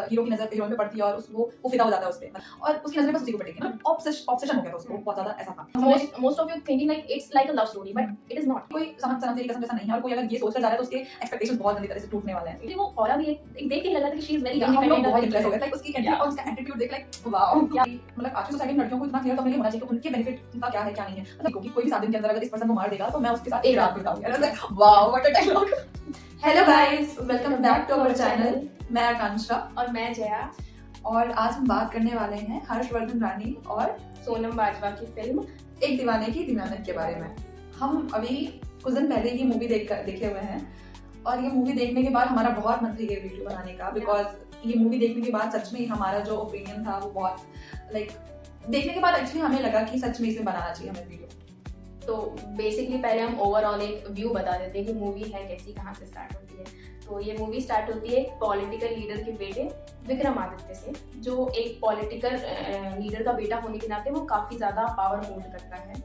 Hero की नजर heroine पे पड़ती है और वो फिदा हो जाता है उस पे और उसकी नजर बस उसी को पड़ेगी ना, ऑब्सेशन हो गया था उसको बहुत ज्यादा, ऐसा था। most of you thinking like it's like a love story but it is not. कोई समझ सनम तेरी कसम जैसा नहीं है और कोई अगर ये सोचकर जा रहा है तो उसके एक्सपेक्टेशंस बहुत गंदी तरह से टूटने वाले हैं। वो और भी एक देख के लग रहा था कि शी इज वेरी हम लोग इंडिपेंडेंट बहुत इंप्रेस हो गए, लाइक उसकी एंट्री और उसका एटीट्यूड देख, लाइक वाओ। मतलब आज की सोसाइटी में लड़कियों को इतना क्लियर तो नहीं होना चाहिए कि उनके बेनिफिट उनका क्या है क्या नहीं है, मतलब क्योंकि कोई भी 7 दिन के अंदर अगर इस पर्सन को मार देगा तो मैं उसके साथ एक रात बिताऊंगी। Wow what a dialogue. Hello guys, welcome back to our channel. मैं आकांक्षा और मैं जया और आज हम बात करने वाले हैं हर्षवर्धन रानी और सोनम बाजवा की फिल्म एक दीवाने की दीवानत के बारे में। हम अभी कुछ दिन पहले ही मूवी देखे हुए हैं और ये मूवी देखने के बाद हमारा बहुत मन था ये वीडियो बनाने का, बिकॉज ये मूवी देखने के बाद सच में हमारा जो ओपिनियन था वो बहुत लाइक देखने के बाद एक्चुअली हमें लगा कि सच में इसे बनाना चाहिए हमें वीडियो। तो बेसिकली पहले हम ओवरऑल एक व्यू बता देते हैं कि मूवी है कैसी, कहाँ से स्टार्ट होती है। तो ये मूवी स्टार्ट होती है एक पॉलिटिकल लीडर के बेटे विक्रमादित्य से, जो एक पॉलिटिकल लीडर का बेटा होने के नाते वो काफ़ी ज़्यादा पावर होल्ड करता है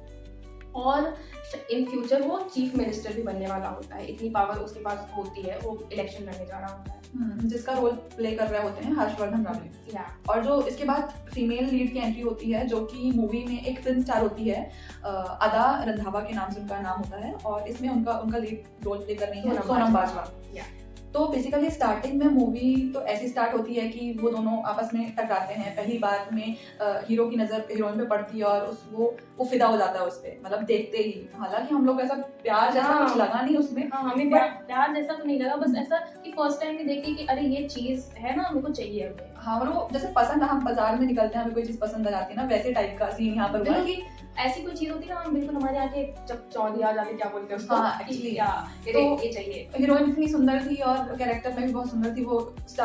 और इन फ्यूचर वो चीफ मिनिस्टर भी बनने वाला होता है। इतनी पावर उसके पास होती है, वो इलेक्शन लड़ने जा रहा होता है जिसका रोल प्ले कर रहे होते हैं हर्षवर्धन रानी। और जो इसके बाद फीमेल लीड की एंट्री होती है जो कि मूवी में एक फिल्म स्टार होती है, अदा रंधावा के नाम से उनका नाम होता है और इसमें उनका लीड रोल प्ले कर रही है सोनम बाजवा। तो बेसिकली स्टार्टिंग में मूवी तो ऐसी स्टार्ट होती है कि वो दोनों आपस में टकराते हैं। पहली बार में हीरो की नजर हीरोइन पे पड़ती है और वो फिदा हो जाता है उस पे, मतलब देखते ही। हालांकि हम लोग ऐसा प्यार जैसा कुछ लगा नहीं उसमें। हमें प्यार जैसा तो नहीं लगा, बस ऐसा कि फर्स्ट टाइम में देखी कि अरे ये चीज है ना, मेरे को चाहिए अभी। हाँ, और वो जैसे पसंद, हम बाजार में निकलते हैं हमें कोई चीज पसंद आ जाती है ना, वैसे टाइप का सीन यहाँ पर हुआ कि ऐसी कोई चीज होती है ना, बिल्कुल हमारे आके जब चौंधी आ जाती, क्या बोलते हैं उसको, हाँ एक्चुअली तो ये चाहिए। हीरोइन इतनी सुंदर थी और कैरेक्टर में भी बहुत सुंदर थी, वो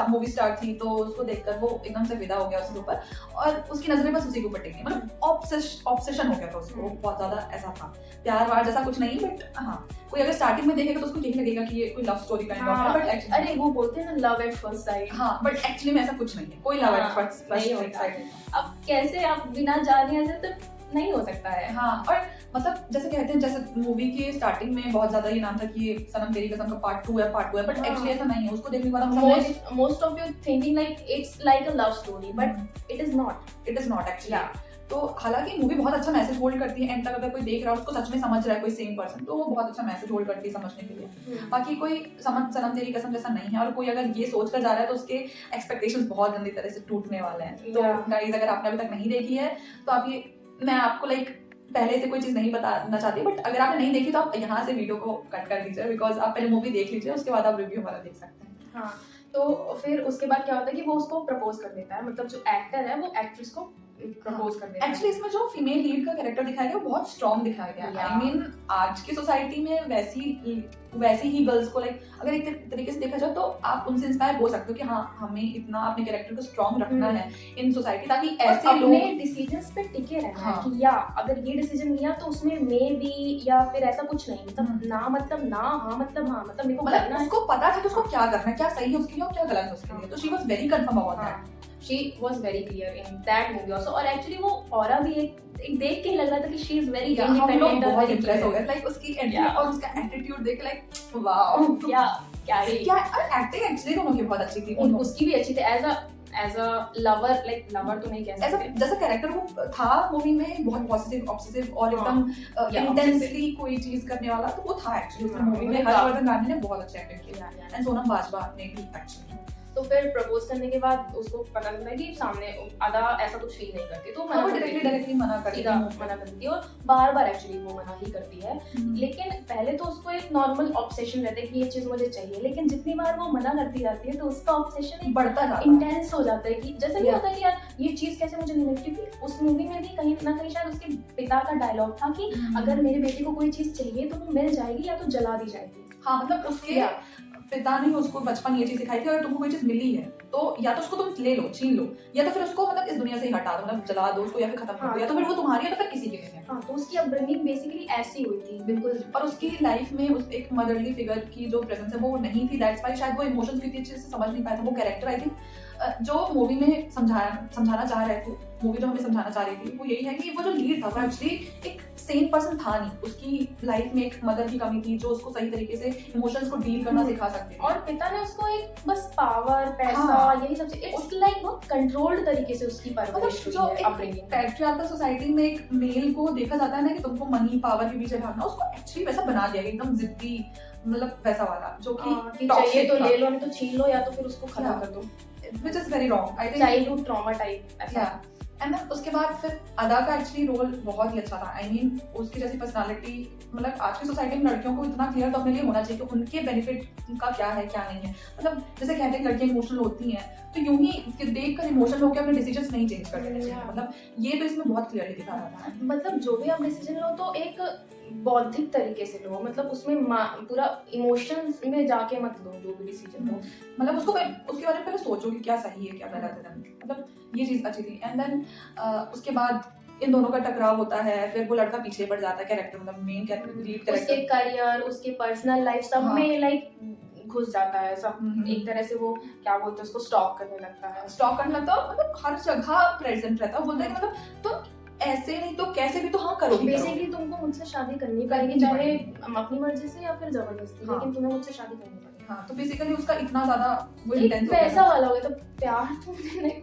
मूवी स्टार थी, तो उसको देखकर वो एकदम से विदा हो गया उसके ऊपर और उसकी नजरें बस उसी के ऊपर टिकी, मतलब ऑब्सेशन हो गया था उसको बहुत ज्यादा, ऐसा था। प्यार वार जैसा कुछ नहीं, बट हाँ कोई अगर स्टार्टिंग में देखेगा तो उसको यही लगेगा कि ये कोई लव स्टोरी काइंड ऑफ है, बट एक्चुअली अरे वो बोलते हैं ना लव एट फर्स्ट साइट। हाँ, बट एक्चुअली में ऐसा कुछ नहीं है, कोई लव एट फर्स्ट साइट। अब कैसे आप बिना जाने ऐसे तो नहीं हो सकता है। हाँ, और मतलब जैसे कहते हैं, जैसे मूवी के स्टार्टिंग में बहुत ज्यादा ये नाम था कि ये सनम तेरी कसम का पार्ट 2 है, बट एक्चुअली ऐसा नहीं है। उसको देखने के बाद हम most of you thinking like it's like a love story but it is not actually. तो हालांकि मूवी बहुत अच्छा मैसेज होल्ड करती है, एंड तक अगर कोई देख रहा है उसको सच में समझ रहा है कोई सेम पर्सन, तो वो बहुत अच्छा मैसेज होल्ड करती है समझने के लिए। बाकी कोई सनम तेरी कसम जैसा नहीं है और कोई अगर ये सोच कर जा रहा है तो उसके एक्सपेक्टेशंस बहुत गंदी तरह से टूटने वाले हैं। तो गाइस, अगर आपने अभी तक नहीं देखी है तो आप ये, मैं आपको लाइक पहले से कोई चीज नहीं बताना चाहती, बट अगर आपने नहीं देखी तो आप यहाँ से वीडियो को कट कर दीजिए, बिकॉज आप पहले मूवी देख लीजिए, उसके बाद आप रिव्यू हमारा देख सकते हैं। हाँ, तो फिर उसके बाद क्या होता है कि वो उसको प्रपोज कर देता है, मतलब जो एक्टर है वो एक्ट्रेस को प्रपोज कर देता है। एक्चुअली इसमें जो फीमेल लीड का कैरेक्टर दिखाया गया वो बहुत स्ट्रॉन्ग दिखाया गया है। आई मीन आज की सोसाइटी में वैसी ही गर्ल्स को लाइक अगर एक तरीके से देखा जाए तो आप उनसे इंस्पायर हो सकते हो कि हाँ, हमें इतना अपने कैरेक्टर को स्ट्रॉन्ग रखना है इन सोसाइटी, ताकि ऐसे लोग अपने डिसीजंस पे टिके रहना है कि या अगर ये डिसीजन लिया तो उसमें मे बी या फिर ऐसा कुछ नहीं, मतलब ना मतलब ना, हाँ मतलब हाँ, मतलब मेरे को करना है। उसको पता था कि उसको क्या करना है, क्या सही है उसके लिए और क्या गलत है उसके लिए, तो she was very confirm about that. She was very clear in that movie also, और एक्चुअली वो ऑरा भी एक देख के लग रहा था कि she is very independent। हम लोग बहुत इंप्रेस हो गए, लाइक उसकी एंट्री और उसका एटीट्यूड देख, लाइक वाओ क्या एक्टिंग एक्चुअली दोनों की बहुत अच्छी थी, उसकी भी अच्छी थी as a lover, like lover तो नहीं कह सकते, जैसा कैरेक्टर वो था मूवी में बहुत पॉजिटिव ऑब्सेसिव और एकदम इंटेंसली कोई चीज करने वाला, तो वो था एक्चुअली मूवी में। हर्षवर्धन रानी ने बहुत अच्छा एक्टिंग किया एंड सोनम बाजवा ने भी एक्चुअली। तो फिर प्रपोज करने के बाद उसको पता चलता है कि सामने अदा ऐसा कुछ फील नहीं करती, तो डायरेक्टली मना करती है और बार एक्चुअली वो मना ही करती है। लेकिन पहले तो उसको एक नॉर्मल ऑब्सेशन रहता है कि ये चीज मुझे चाहिए, लेकिन जितनी बार वो मना करती जाती है तो उसका ऑब्सेशन बढ़ता है, इंटेंस हो जाता है कि जैसे नहीं होता कि यार ये चीज कैसे मुझे नहीं मिलती। क्योंकि उस मूवी में भी कहीं ना कहीं शायद उसके पिता का डायलॉग था कि अगर मेरे बेटे को कोई चीज चाहिए तो वो मिल जाएगी या तो जला दी जाएगी। हाँ, मतलब उसके पिता ने उसको बचपन ये चीज सिखाई थी, अगर तुमको कोई चीज मिली है तो या तो उसको तुम ले लो, छीन लो, या तो फिर उसको मतलब इस दुनिया से ही हटा दो, मतलब जला दो उसको या फिर खत्म कर दो, या तो फिर वो तुम्हारी है तो फिर किसी के लिए है। हाँ, तो उसकी अपब्रिंगिंग बेसिकली ऐसी हुई थी बिल्कुल। और उसकी लाइफ में उस एक मदरली फिगर की जो प्रेजेंस है वो नहीं थी, दैट्स व्हाई शायद वो इमोशंस कितनी अच्छे से समझ नहीं पाया था। वो कैरेक्टर आई थिंक जो मूवी में समझाना चाह रहे थे, मूवी जो हमें समझाना चाह रही थी वो यही है कि वो जो लीड था वो एक्चुअली एक सेम पर्सन था नहीं, उसकी लाइफ में एक मदर की कमी थी जो उसको सही तरीके से इमोशंस को डील करना सिखा सकते थे। और पिता ने उसको एक बस पावर, पैसा, हाँ। यही सब इट्स लाइक बहुत कंट्रोल्ड तरीके से उसकी परवरिश हुई जो है, एक अपब्रिंगिंग। पैट्रियार्कल सोसाइटी में एक मेल को देखा जाता है ना कि तुमको मनी पावर के पीछे भागना, उसको एक्चुअली वैसा बना दिया एकदम जिद्दी, मतलब वैसा वाला जो कि चाहिए तो ले लो, नहीं तो छीन लो, या तो फिर उसको खत्म कर दो, which is very wrong I think. Childhood trauma type ऐसा। एंड देन उसके बाद फिर अदा का एक्चुअली रोल बहुत ही अच्छा था। आई मीन उसकी जैसी पर्सनालिटी, मतलब आज की सोसाइटी में लड़कियों को इतना क्लियर तो अपने लिए होना चाहिए कि उनके बेनिफिट का क्या है क्या नहीं है। मतलब जैसे कहते हैं लड़कियां इमोशनल होती हैं तो यूं ही देख कर इमोशनल होकर अपने डिसीजंस नहीं चेंज कर देने चाहिए। मतलब ये तो इसमें बहुत क्लियरली दिखा रहा था। मतलब जो भी आप डिसीजन लो तो एक बौद्धिक तरीके से लो, मतलब उसमें पूरा इमोशंस में जाके मत लो जो भी डिसीजन लो। मतलब उसके बारे में पहले सोचो कि क्या सही है क्या गलत है। मतलब ये चीज अच्छी थी। एंड देन उसके बाद इन दोनों का टकराव होता है, फिर वो लड़का पीछे पड़ जाता है, कैरेक्टर मतलब मेन कैरेक्टर, लीड कैरेक्टर, उसके करियर, उसके पर्सनल लाइफ सब में लाइक घुस जाता है सब। एक तरह से वो क्या बोलते हैं उसको स्टॉक करने लगता है। स्टॉक करने लगता है, मतलब हर जगह प्रेजेंट रहता है। बोलता है कि मतलब तुम ऐसे नहीं तो कैसे भी तो हाँ करोगे। बेसिकली तुमको मुझसे शादी करनी पड़ेगी, चाहे अपनी मर्जी से या फिर जबरदस्ती, लेकिन तुम्हें मुझसे शादी करनी पड़ेगी। हाँ, तो बेसिकली उसका इतना ज्यादा वो इंटेंस पैसा वाला हो गया। तो प्यार तो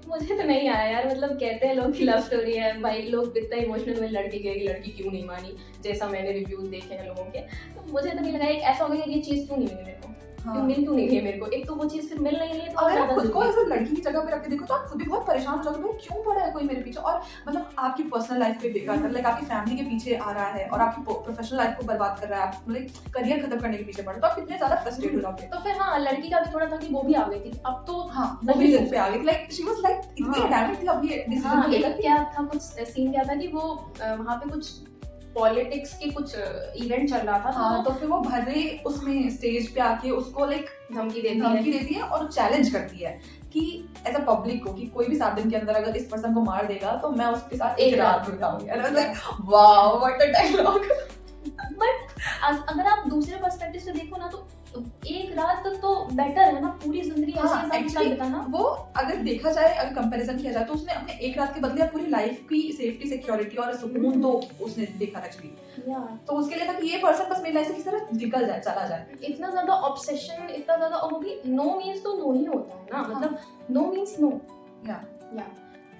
मुझे तो नहीं आया यार। मतलब कहते हैं लोग की लव स्टोरी है भाई, लोग इतना इमोशनल हुए लड़की के, लड़की क्यों नहीं मानी, जैसा मैंने रिव्यूज देखे हैं लोगों के। तो मुझे तो नहीं लगा एक ऐसा हो गया कि ये चीज क्यों नहीं मिली मेरे को, मिल क्यों नहीं रही है मेरे को। एक तो वो चीज फिर मिल नहीं रही है, तो अगर आप खुद को ऐसे लड़की की जगह पे रख के देखो तो आप खुद भी बहुत परेशान हो जाओगे, भाई क्यों पड़ा है कोई मेरे पीछे। और मतलब आपकी पर्सनल लाइफ पे बेकार कर, लाइक आपकी फैमिली के पीछे आ रहा है और आपकी प्रोफेशनल लाइफ को बर्बाद कर रहा है, आप मतलब करियर खत्म करने के पीछे पड़, तो आप कितने ज्यादा फ्रस्ट्रेट हो जाओगे। तो फिर हाँ, लड़की का भी थोड़ा था कि वो भी आ गई थी। अब तो हाँ, वो भी पे आ गई, लाइक शी वाज लाइक इतनी डायमेंट थी। अब ये डिसीजन को लेकर क्या था, कुछ सीन क्या था कि वो वहाँ पे कुछ पॉलिटिक्स के कुछ इवेंट चल रहा था। हाँ, तो फिर वो भरे उसमें स्टेज पे आके उसको लाइक धमकी देती है और चैलेंज करती है कि एज अ पब्लिक को कि कोई भी 7 दिन के अंदर अगर इस पर्सन को मार देगा तो मैं उसके साथ एक रात बिताऊंगी। And I was like wow what a dialogue. But अगर आप दूसरे पर्सपेक्टिव से देखो ना तो एक रात तो बेटर है ना, पूरी जिंदगी ऐसे बिताना। वो अगर देखा जाए, अगर कंपैरिजन किया जाए तो उसने अपने एक रात के बदले पूरी लाइफ की सेफ्टी, सिक्योरिटी और सुकून तो उसने देखा एक्चुअली। तो उसके लिए था कि ये पर्सन बस मेरी लाइफ से किस तरह निकल जाए, चला जाए। इतना ज्यादा ऑब्सेशन, इतना ज्यादा, और वो भी नो मींस तो नो ही होता है ना। मतलब नो मींस नो, या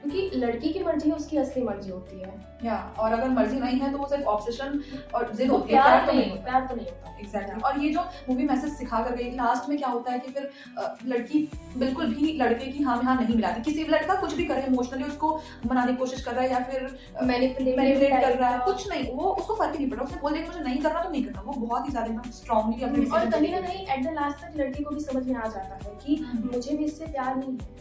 क्योंकि लड़की की मर्जी है, उसकी असली मर्जी होती है। या और अगर मर्जी नहीं है तो वो सिर्फ ऑब्सेशन और जिद होती है, प्यार तो नहीं होता। एग्जैक्टली। और ये जो मूवी मैसेज सिखा कर गई, लास्ट में क्या होता है कि फिर लड़की बिल्कुल भी लड़के की हाँ में हाँ नहीं मिलाती। किसी भी लड़का कुछ भी करे, इमोशनली उसको मनाने की कोशिश कर रहा है या फिर मैनिपुलेट कर रहा है, कुछ नहीं, वो उसको फर्क ही नहीं पड़ रहा। उसने बोल दिया मुझे नहीं करना तो नहीं करना। वो बहुत ही ज्यादा एकदम स्ट्रांगली अपने और कहीं ना कहीं एट द लास्ट तक लड़की को भी समझ में आ जाता है कि मुझे भी इससे प्यार नहीं है,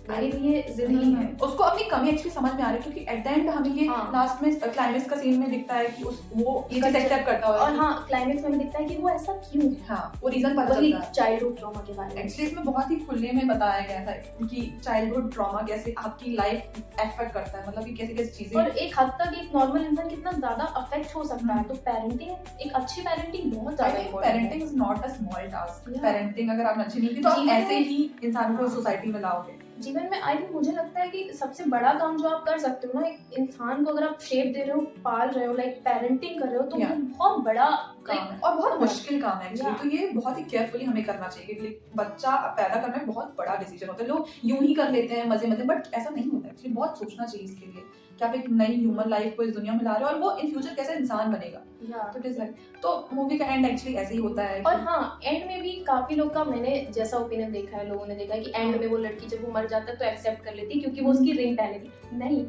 मेरे लिए जिद ही है। उसको अपनी कमी एक्चुअली समझ में आ रही है, क्योंकि एट द एंड हमें ये लास्ट में क्लाइमेक्स का सीन में दिखता है कि वो ये चीज एक्सेप्ट करता है। और हाँ, क्लाइमेक्स में दिखता है कि वो ऐसा क्यों है। हाँ, वो रीजन पता चलता है। चाइल्डहुड ट्रॉमा के बारे में एक्चुअली इसमें बहुत ही खुले में बताया गया था कि चाइल्डहुड ट्रॉमा कैसे आपकी लाइफ अफेक्ट करता है, मतलब कि कैसे चीजें, और एक हद तक एक नॉर्मल इंसान कितना ज्यादा अफेक्ट हो सकता है। तो पेरेंटिंग, एक अच्छी पेरेंटिंग बहुत ज्यादा इम्पोर्टेंट है। Parenting is not a small task. Parenting अगर आप अच्छी नहीं की तो आप ऐसे ही इंसान को सोसाइटी में लाओगे। जीवन में आई थिंक मुझे लगता है कि सबसे बड़ा काम जो आप कर सकते हो ना, एक इंसान को अगर आप शेप दे रहे हो, पाल रहे हो, लाइक पेरेंटिंग कर रहे हो, तो वो बहुत बड़ा काम है और बहुत मुश्किल काम है एक्चुअली। तो ये बहुत ही केयरफुली हमें करना चाहिए क्योंकि बच्चा पैदा करना बहुत बड़ा डिसीजन होता है। लोग यूं ही कर लेते हैं मजे मजे, बट ऐसा नहीं होता एक्चुअली। बहुत सोचना चाहिए इसके लिए कि आप एक नई ह्यूमन लाइफ को इस दुनिया में ला रहे हो और वो इन फ्यूचर कैसे इंसान बनेगा। तो इट इज लाइक, तो मूवी का एंड एक्चुअली ऐसे ही होता है। और हाँ, एंड में भी काफी लोग का मैंने जैसा ओपिनियन देखा है, लोगों ने देखा है कि एंड में वो लड़की जब वो मर जाता है तो एक्सेप्ट कर लेती क्योंकि वो उसकी रिंग पहन लेती। नहीं,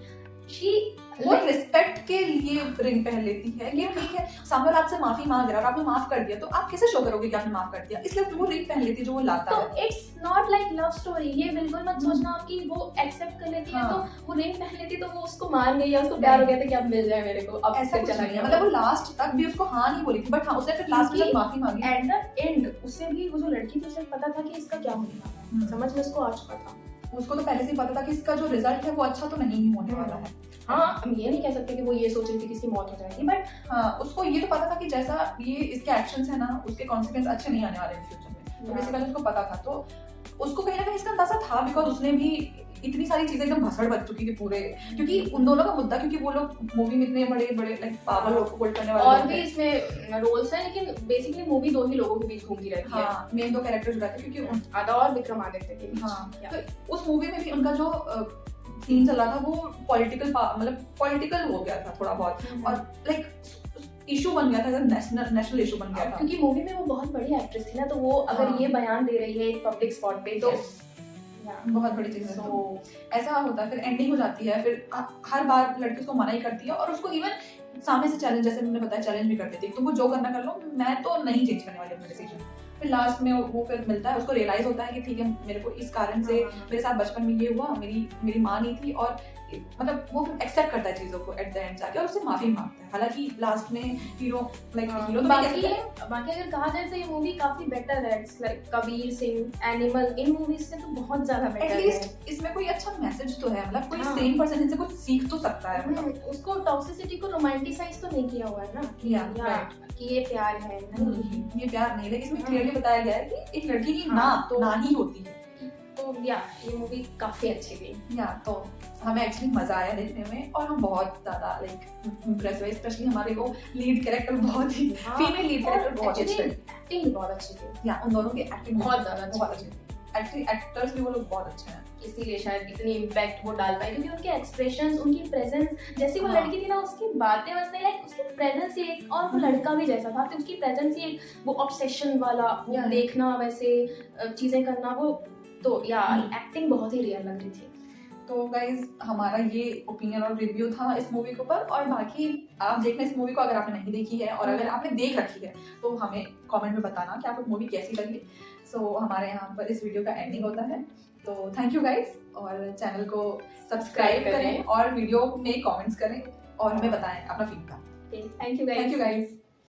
वो रिस्पेक्ट के लिए रिंग पहन लेती है कि ठीक है सामने आपसे माफी मांग रहा है और आपने माफ कर दिया, तो आप कैसे शो करोगे कि आपने माफ कर दिया, इसलिए वो रिंग पहन लेती है जो वो लाता है। तो it's not like love story. ये बिल्कुल मत सोचना आप कि वो एक्सेप्ट कर लेती है तो वो रिंग पहन लेती तो वो उसको मान गई या उसको प्यार हो गया था कि अब मिल जाए मेरे को, अब ऐसा चला गया। मतलब वो लास्ट तक भी उसको हाँ नहीं बोली थी, बट हाँ उसने फिर लास्ट में माफी मांगी। एट द एंड उसे भी, वो जो लड़की थी उसे पता था कि इसका क्या होने वाला है, समझ में उसको आ चुका था। उसको तो पहले से ही पता था कि इसका जो रिजल्ट है वो अच्छा तो नहीं ही होने वाला है। हाँ, हम ये नहीं कह सकते कि वो ये सोच रही थी कि इसकी मौत हो जाएगी, बट हाँ उसको ये तो पता था कि जैसा ये इसके एक्शंस है ना, उसके कॉन्सिक्वेंस अच्छे नहीं आने वाले फ्यूचर में। तो बेसिकली उसको पता था, तो उसको कहीं ना कहीं इसका अंदाजा था, बिकॉज उसने भी इतनी सारी चीजें एकदम भसड़ बच चुकी थी पूरे, क्योंकि उन दोनों का मुद्दा, क्योंकि वो लोग मूवी में इतने बड़े बड़े लाइक पावर होल्ड करने वाले और भी इसमें रोल्स हैं, लेकिन बेसिकली मूवी दो ही लोगों के बीच घूमती रहती है। हाँ, मेन दो कैरेक्टर जो रहते हैं, क्योंकि आदा और विक्रमादित्य के बीच। हाँ, तो उस मूवी में भी उनका जो सीन चल रहा था वो पॉलिटिकल, मतलब पॉलिटिकल हो गया था थोड़ा बहुत, और लाइक इशू बन गया था, नेशनल इशू बन गया था, क्योंकि मूवी में वो बहुत बड़ी एक्ट्रेस थी ना, तो वो अगर ये बयान दे रही है एक पब्लिक स्पॉट पे तो बहुत बड़ी चीज है। तो ऐसा होता है, फिर एंडिंग हो जाती है, फिर हर बार लड़की उसको मना ही करती है, और उसको इवन सामने से चैलेंज, जैसे मैंने बताया, चैलेंज भी करती थी, तुमको जो करना कर लो, मैं तो नहीं चेंज करने वाली अपना डिसीजन। फिर लास्ट में वो फिर मिलता है, उसको रियलाइज होता है कि ठीक है, मेरे को इस कारण से मेरे साथ बचपन में ये हुआ, मेरी माँ नहीं थी, और मतलब वो एक्सेप्ट करता है चीजों को एट द एंड जाके, और उससे माफी मांगता है। हालांकि लास्ट में हीरो हीरो तो बाकी अगर कहा जाए तो ये मूवी काफी बेटर है। It's like Kabir Singh, animal, in movies से तो बहुत ज्यादा बेटर है। एटलीस्ट इसमें कोई अच्छा मैसेज तो है, मतलब कोई सेम पर्सन इनसे कुछ सीख तो सकता है, मतलब उसको टॉक्सिसिटी को रोमांटिसाइज तो नहीं किया हुआ है ना, कि ये प्यार है, नहीं ये प्यार नहीं, लेकिन इसमें क्लियरली बताया गया है कि एक लड़की की ना ही होती है। तो ये मूवी काफी अच्छी थी। तो हमें एक्चुअली मजा आया देखने में, और हम बहुत ज्यादा लाइक इम्प्रेस हुए, स्पेशली हमारे को लीड कैरेक्टर बहुत ही, फीमेल लीड कैरेक्टर बहुत अच्छी थी, एक्टिंग भी बहुत अच्छी थी। उन दोनों की एक्टिंग बहुत ज्यादा अच्छी थी, एक्चुअली एक्टर्स भी वो लोग बहुत अच्छे हैं, इसीलिए शायद इतनी इम्पैक्ट वो डाल पाए, क्योंकि उनके एक्सप्रेशंस, उनकी प्रेजेंस, जैसी वो लड़की थी ना, उसकी बातें बस नहीं, लाइक उसकी प्रेजेंस ही एक, और वो लड़का भी जैसा था, तो उसकी प्रेजेंस ही एक, वो ऑब्सेशन वाला, वो देखना, वैसे चीजें करना, वो तो एक्टिंग बहुत ही रियल लग रही थी। तो गाइज हमारा ये ओपिनियन और रिव्यू था इस मूवी के ऊपर, और बाकी आप देखना इस मूवी को अगर आपने नहीं देखी है, और अगर आपने देख रखी है तो हमें कमेंट में बताना कि आपको मूवी कैसी लगी। सो हमारे यहाँ पर इस वीडियो का एंडिंग होता है, तो थैंक यू गाइज, और चैनल को सब्सक्राइब करें, और वीडियो में कमेंट्स करें, और हमें बताएं अपना फीडबैक। Thank you guys.